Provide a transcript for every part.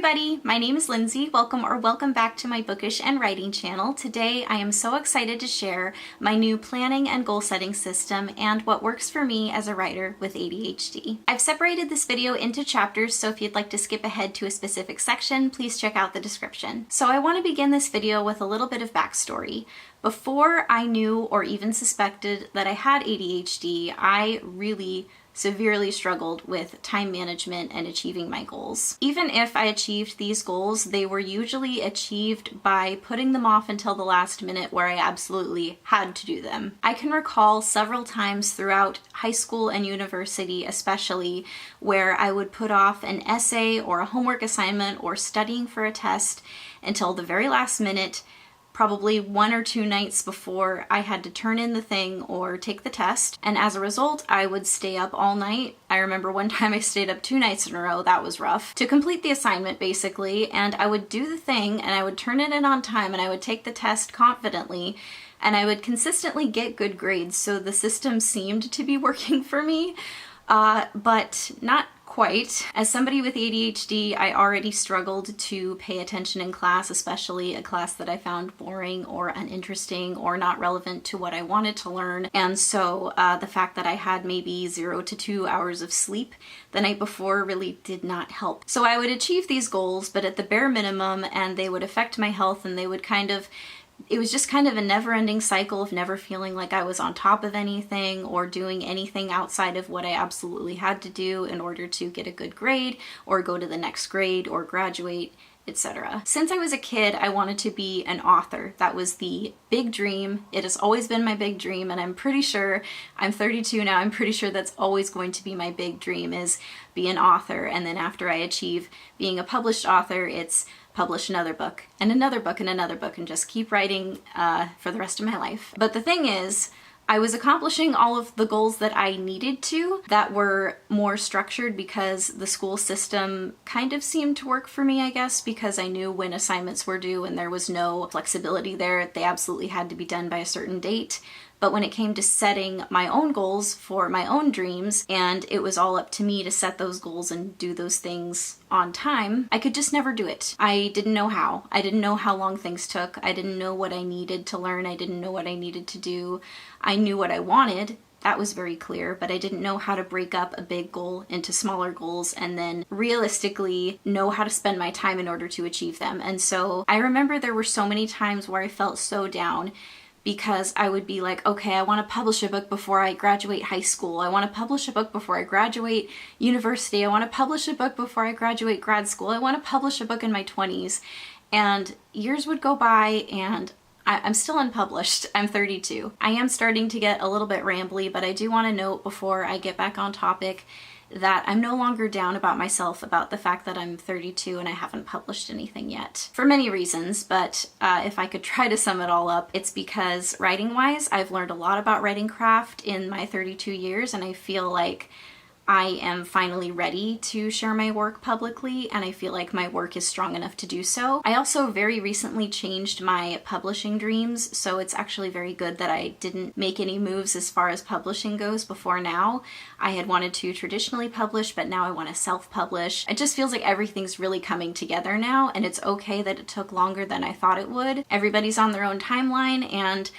everybody, my name is Lindsay. Welcome back to my bookish and writing channel. Today I am so excited to share my new planning and goal setting system and what works for me as a writer with ADHD. I've separated this video into chapters, so if you'd like to skip ahead to a specific section, please check out the description. So I want to begin this video with a little bit of backstory. Before I knew or even suspected that I had ADHD, I really severely struggled with time management and achieving my goals. Even if I achieved these goals, they were usually achieved by putting them off until the last minute where I absolutely had to do them. I can recall several times throughout high school and university especially where I would put off an essay or a homework assignment or studying for a test until the very last minute, probably 1 or 2 nights before I had to turn in the thing or take the test. And as a result, I would stay up all night. I remember one time I stayed up 2 nights in a row, that was rough, to complete the assignment basically. And I would do the thing and I would turn it in on time and I would take the test confidently and I would consistently get good grades. So the system seemed to be working for me, but not quite. As somebody with ADHD, I already struggled to pay attention in class, especially a class that I found boring or uninteresting or not relevant to what I wanted to learn. And so the fact that I had maybe 0 to 2 hours of sleep the night before really did not help. So I would achieve these goals, but at the bare minimum, and they would affect my health, and they would it was just kind of a never-ending cycle of never feeling like I was on top of anything or doing anything outside of what I absolutely had to do in order to get a good grade or go to the next grade or graduate, etc. Since I was a kid, I wanted to be an author. That was the big dream. It has always been my big dream, and I'm pretty sure, I'm 32 now, I'm pretty sure that's always going to be my big dream, is be an author. And then after I achieve being a published author, it's publish another book and another book and another book and just keep writing for the rest of my life. But the thing is, I was accomplishing all of the goals that I needed to that were more structured because the school system kind of seemed to work for me, I guess, because I knew when assignments were due and there was no flexibility there. They absolutely had to be done by a certain date. But when it came to setting my own goals for my own dreams, and it was all up to me to set those goals and do those things on time, I could just never do it. I didn't know how. I didn't know how long things took. I didn't know what I needed to learn. I didn't know what I needed to do. I knew what I wanted. That was very clear, but I didn't know how to break up a big goal into smaller goals and then realistically know how to spend my time in order to achieve them. And so I remember there were so many times where I felt so down because I would be like, okay, I want to publish a book before I graduate high school. I want to publish a book before I graduate university. I want to publish a book before I graduate grad school. I want to publish a book in my 20s. And years would go by and I'm still unpublished. I'm 32. I am starting to get a little bit rambly, but I do want to note before I get back on topic that I'm no longer down about myself about the fact that I'm 32 and I haven't published anything yet. For many reasons, but if I could try to sum it all up, it's because writing-wise, I've learned a lot about writing craft in my 32 years, and I feel like I am finally ready to share my work publicly, and I feel like my work is strong enough to do so. I also very recently changed my publishing dreams, so it's actually very good that I didn't make any moves as far as publishing goes before now. I had wanted to traditionally publish, but now I want to self-publish. It just feels like everything's really coming together now, and it's okay that it took longer than I thought it would. Everybody's on their own timeline, and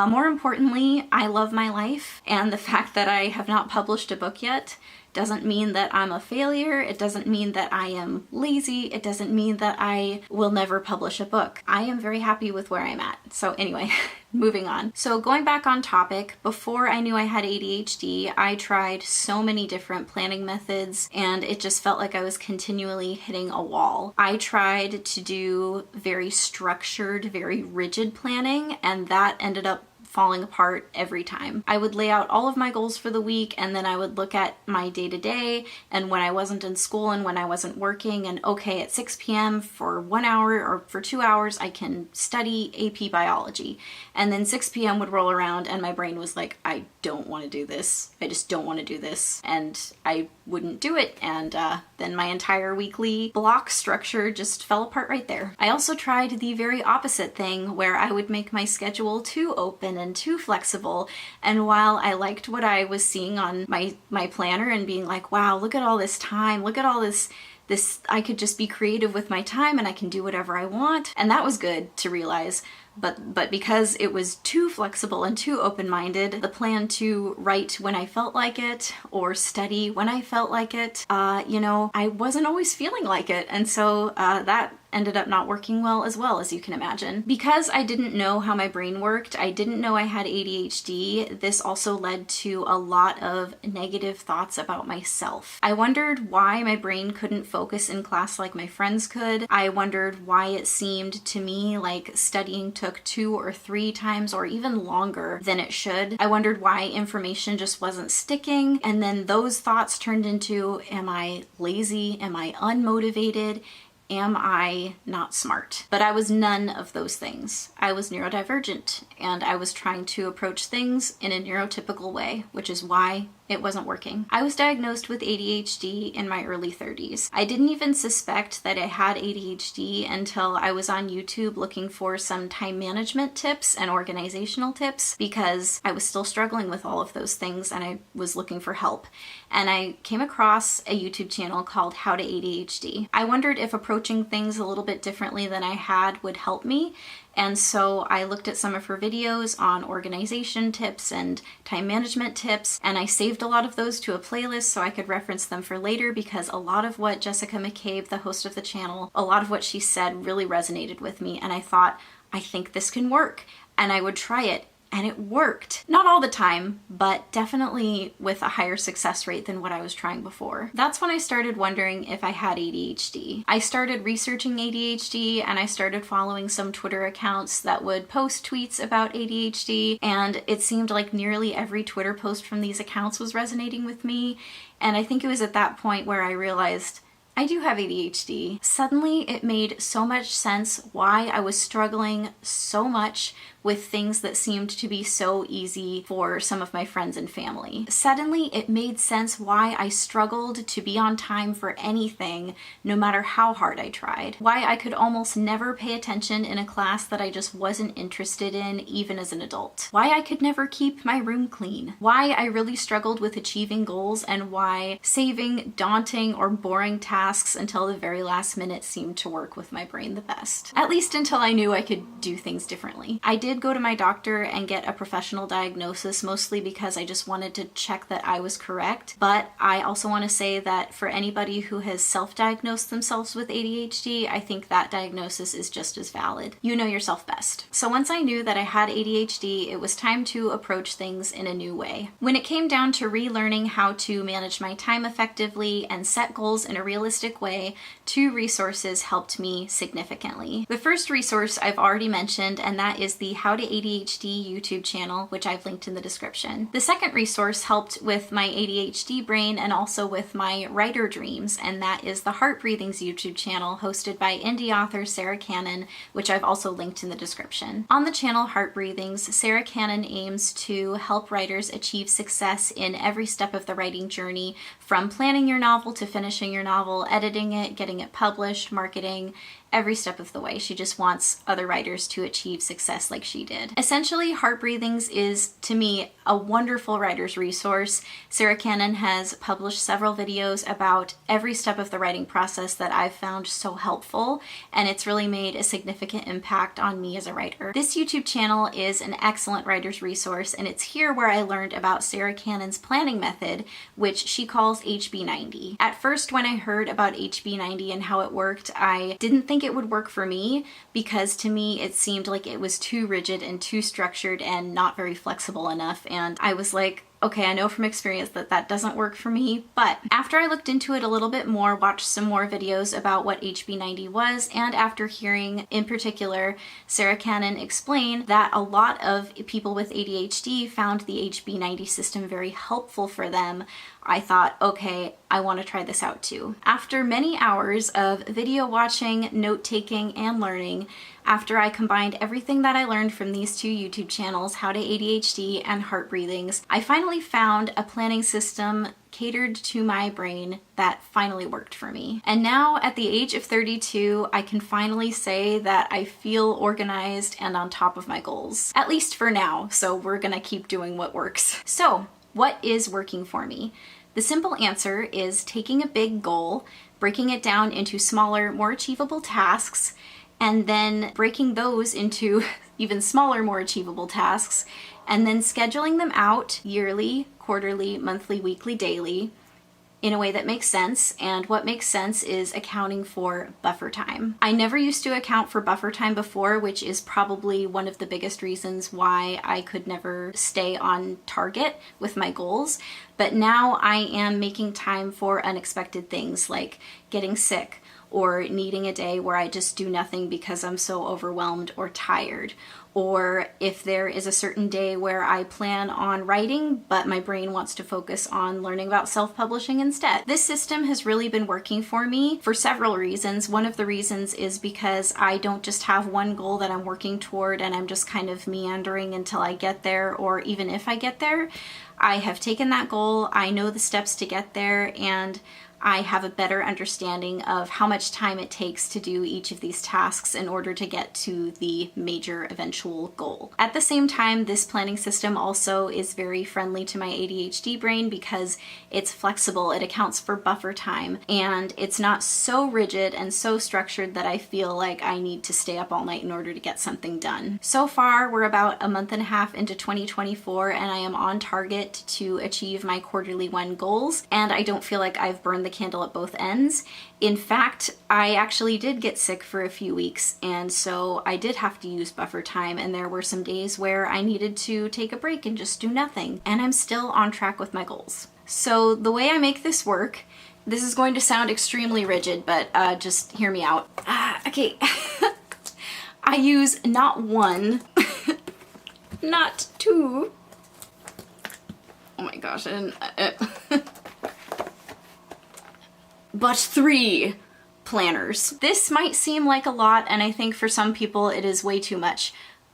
more importantly, I love my life, and the fact that I have not published a book yet doesn't mean that I'm a failure. It doesn't mean that I am lazy. It doesn't mean that I will never publish a book. I am very happy with where I'm at. So anyway, moving on. So going back on topic, before I knew I had ADHD, I tried so many different planning methods and it just felt like I was continually hitting a wall. I tried to do very structured, very rigid planning, and that ended up falling apart every time. I would lay out all of my goals for the week and then I would look at my day-to-day and when I wasn't in school and when I wasn't working, and okay, at 6 p.m. for 1 hour or for 2 hours I can study AP biology. And then 6 p.m. would roll around and my brain was like, I don't want to do this. I just don't want to do this. And I wouldn't do it, and then my entire weekly block structure just fell apart right there. I also tried the very opposite thing where I would make my schedule too open and too flexible, and while I liked what I was seeing on my planner and being like, wow, look at all this time, look at all this I could just be creative with my time and I can do whatever I want. And that was good to realize. But because it was too flexible and too open-minded, the plan to write when I felt like it or study when I felt like it, I wasn't always feeling like it. And so that ended up not working well as you can imagine. Because I didn't know how my brain worked, I didn't know I had ADHD, this also led to a lot of negative thoughts about myself. I wondered why my brain couldn't focus in class like my friends could. I wondered why it seemed to me like studying took 2 or 3 times or even longer than it should. I wondered why information just wasn't sticking. And then those thoughts turned into, am I lazy? Am I unmotivated? Am I not smart? But I was none of those things. I was neurodivergent and I was trying to approach things in a neurotypical way, which is why it wasn't working. I was diagnosed with ADHD in my early 30s. I didn't even suspect that I had ADHD until I was on YouTube looking for some time management tips and organizational tips because I was still struggling with all of those things and I was looking for help. And I came across a YouTube channel called How to ADHD. I wondered if approaching things a little bit differently than I had would help me. And so I looked at some of her videos on organization tips and time management tips, and I saved a lot of those to a playlist so I could reference them for later because a lot of what Jessica McCabe, the host of the channel, a lot of what she said really resonated with me, and I thought, I think this can work, and I would try it. And it worked. Not all the time, but definitely with a higher success rate than what I was trying before. That's when I started wondering if I had ADHD. I started researching ADHD and I started following some Twitter accounts that would post tweets about ADHD, and it seemed like nearly every Twitter post from these accounts was resonating with me. And I think it was at that point where I realized I do have ADHD. Suddenly it made so much sense why I was struggling so much with things that seemed to be so easy for some of my friends and family. Suddenly it made sense why I struggled to be on time for anything, no matter how hard I tried. Why I could almost never pay attention in a class that I just wasn't interested in, even as an adult. Why I could never keep my room clean. Why I really struggled with achieving goals, and why saving daunting or boring tasks until the very last minute seemed to work with my brain the best. At least until I knew I could do things differently. I did go to my doctor and get a professional diagnosis, mostly because I just wanted to check that I was correct. But I also want to say that for anybody who has self-diagnosed themselves with ADHD, I think that diagnosis is just as valid. You know yourself best. So once I knew that I had ADHD, it was time to approach things in a new way. When it came down to relearning how to manage my time effectively and set goals in a realistic way, 2 resources helped me significantly. The first resource I've already mentioned, and that is the How to ADHD YouTube channel, which I've linked in the description. The second resource helped with my ADHD brain and also with my writer dreams, and that is the Heart Breathings YouTube channel hosted by indie author Sarah Cannon, which I've also linked in the description. On the channel Heart Breathings, Sarah Cannon aims to help writers achieve success in every step of the writing journey, from planning your novel to finishing your novel, editing it, getting it published, marketing, every step of the way. She just wants other writers to achieve success like she did. Essentially, Heart Breathings is, to me, a wonderful writer's resource. Sarah Cannon has published several videos about every step of the writing process that I've found so helpful, and it's really made a significant impact on me as a writer. This YouTube channel is an excellent writer's resource, and it's here where I learned about Sarah Cannon's planning method, which she calls HB90. At first, when I heard about HB90 and how it worked, I didn't think it would work for me because to me it seemed like it was too rigid and too structured and not very flexible enough, and I was like, okay, I know from experience that that doesn't work for me. But after I looked into it a little bit more, watched some more videos about what HB90 was, and after hearing in particular Sarah Cannon explain that a lot of people with ADHD found the HB90 system very helpful for them, I thought, okay, I want to try this out too. After many hours of video watching, note-taking, and learning, after I combined everything that I learned from these 2 YouTube channels, How to ADHD and Heart Breathings, I finally found a planning system catered to my brain that finally worked for me. And now at the age of 32, I can finally say that I feel organized and on top of my goals. At least for now, so we're gonna keep doing what works. So, what is working for me? The simple answer is taking a big goal, breaking it down into smaller, more achievable tasks, and then breaking those into even smaller, more achievable tasks, and then scheduling them out yearly, quarterly, monthly, weekly, daily, in a way that makes sense. And what makes sense is accounting for buffer time. I never used to account for buffer time before, which is probably one of the biggest reasons why I could never stay on target with my goals. But now I am making time for unexpected things like getting sick, or needing a day where I just do nothing because I'm so overwhelmed or tired. Or if there is a certain day where I plan on writing, but my brain wants to focus on learning about self-publishing instead. This system has really been working for me for several reasons. One of the reasons is because I don't just have one goal that I'm working toward and I'm just kind of meandering until I get there, or even if I get there. I have taken that goal, I know the steps to get there, and I have a better understanding of how much time it takes to do each of these tasks in order to get to the major eventual goal. At the same time, this planning system also is very friendly to my ADHD brain because it's flexible, it accounts for buffer time, and it's not so rigid and so structured that I feel like I need to stay up all night in order to get something done. So far, we're about a month and a half into 2024, and I am on target to achieve my quarterly one goals, and I don't feel like I've burned the candle at both ends. In fact, I actually did get sick for a few weeks, and so I did have to use buffer time, and there were some days where I needed to take a break and just do nothing, and I'm still on track with my goals. So the way I make this work, this is going to sound extremely rigid, but just hear me out. Okay. I use not one, not two. Oh my gosh, I didn't... but 3 planners. This might seem like a lot, and I think for some people it is way too much.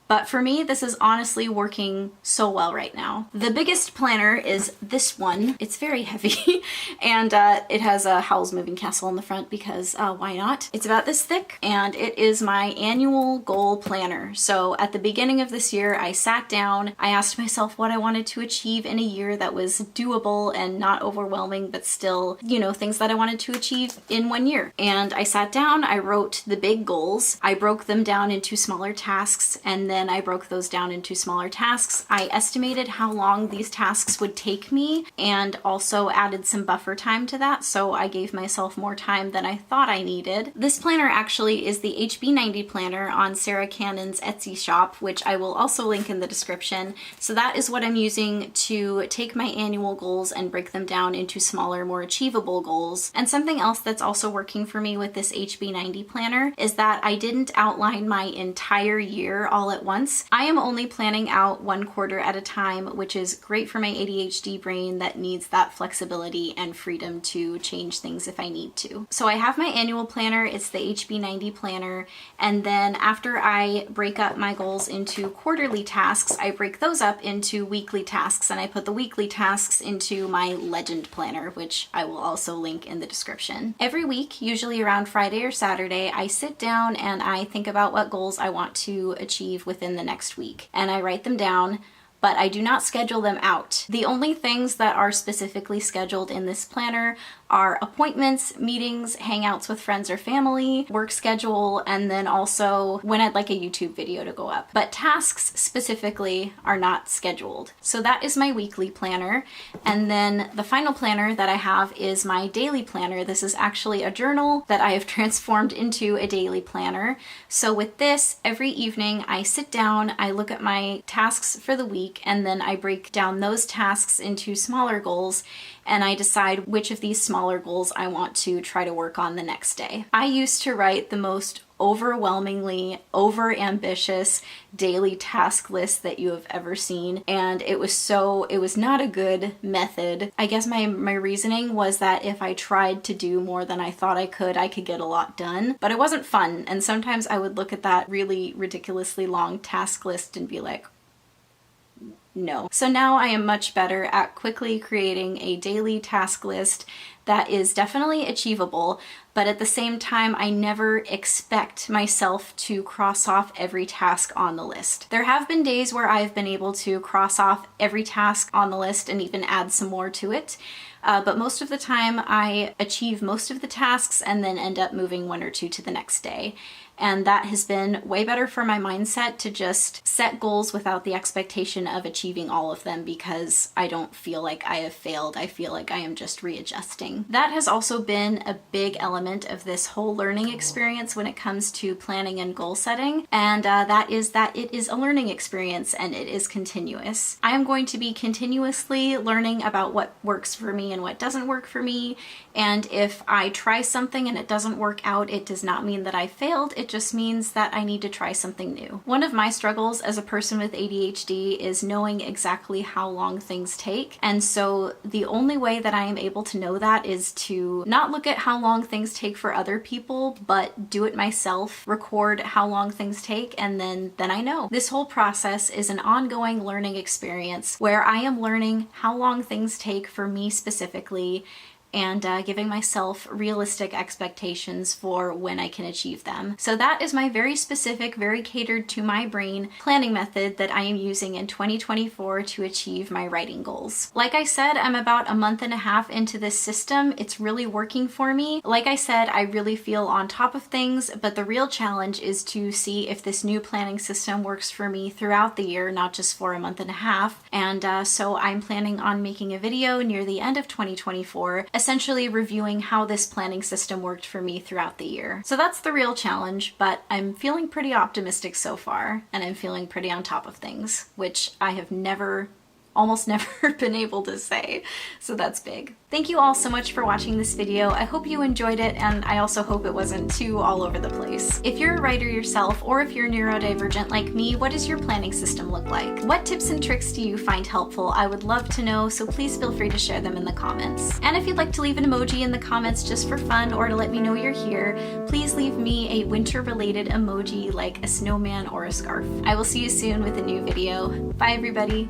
But for me, this is honestly working so well right now. The biggest planner is this one. It's very heavy, and it has a Howl's Moving Castle on the front because why not? It's about this thick, and it is my annual goal planner. So at the beginning of this year, I sat down, I asked myself what I wanted to achieve in a year that was doable and not overwhelming, but still, you know, things that I wanted to achieve in 1 year. And I sat down, I wrote the big goals, I broke them down into smaller tasks, and then I broke those down into smaller tasks. I estimated how long these tasks would take me and also added some buffer time to that, so I gave myself more time than I thought I needed. This planner actually is the HB90 planner on Sarah Cannon's Etsy shop, which I will also link in the description. So that is what I'm using to take my annual goals and break them down into smaller, more achievable goals. And something else that's also working for me with this HB90 planner is that I didn't outline my entire year all at once. I am only planning out 1 quarter at a time, which is great for my ADHD brain that needs that flexibility and freedom to change things if I need to. So I have my annual planner, it's the HB90 planner, and then after I break up my goals into quarterly tasks, I break those up into weekly tasks, and I put the weekly tasks into my Legend planner, which I will also link in the description. Every week, usually around Friday or Saturday, I sit down and I think about what goals I want to achieve within the next week, and I write them down, but I do not schedule them out. The only things that are specifically scheduled in this planner are appointments, meetings, hangouts with friends or family, work schedule, and then also when I'd like a YouTube video to go up. But tasks specifically are not scheduled. So that is my weekly planner. And then the final planner that I have is my daily planner. This is actually a journal that I have transformed into a daily planner. So with this, every evening I sit down, I look at my tasks for the week, and then I break down those tasks into smaller goals, and I decide which of these smaller goals I want to try to work on the next day. I used to write the most overwhelmingly over-ambitious daily task list that you have ever seen, and it was not a good method. I guess my reasoning was that if I tried to do more than I thought I could get a lot done, but it wasn't fun, and sometimes I would look at that really ridiculously long task list and be like, no. So now I am much better at quickly creating a daily task list that is definitely achievable, but at the same time, I never expect myself to cross off every task on the list. There have been days where I've been able to cross off every task on the list and even add some more to it. But most of the time I achieve most of the tasks and then end up moving one or two to the next day. And that has been way better for my mindset to just set goals without the expectation of achieving all of them, because I don't feel like I have failed. I feel like I am just readjusting. That has also been a big element of this whole learning experience when it comes to planning and goal setting. And that is that it is a learning experience and it is continuous. I am going to be continuously learning about what works for me and what doesn't work for me. And if I try something and it doesn't work out, it does not mean that I failed. It just means that I need to try something new. One of my struggles as a person with ADHD is knowing exactly how long things take. And so the only way that I am able to know that is to not look at how long things take for other people, but do it myself, record how long things take, and then I know. This whole process is an ongoing learning experience where I am learning how long things take for me specifically, and giving myself realistic expectations for when I can achieve them. So that is my very specific, very catered to my brain planning method that I am using in 2024 to achieve my writing goals. Like I said, I'm about a month and a half into this system. It's really working for me. Like I said, I really feel on top of things, but the real challenge is to see if this new planning system works for me throughout the year, not just for a month and a half. And so I'm planning on making a video near the end of 2024, essentially reviewing how this planning system worked for me throughout the year. So that's the real challenge, but I'm feeling pretty optimistic so far, and I'm feeling pretty on top of things, which I have almost never been able to say. So that's big. Thank you all so much for watching this video. I hope you enjoyed it, and I also hope it wasn't too all over the place. If you're a writer yourself, or if you're neurodivergent like me, what does your planning system look like? What tips and tricks do you find helpful? I would love to know, so please feel free to share them in the comments. And if you'd like to leave an emoji in the comments just for fun, or to let me know you're here, please leave me a winter-related emoji like a snowman or a scarf. I will see you soon with a new video. Bye everybody.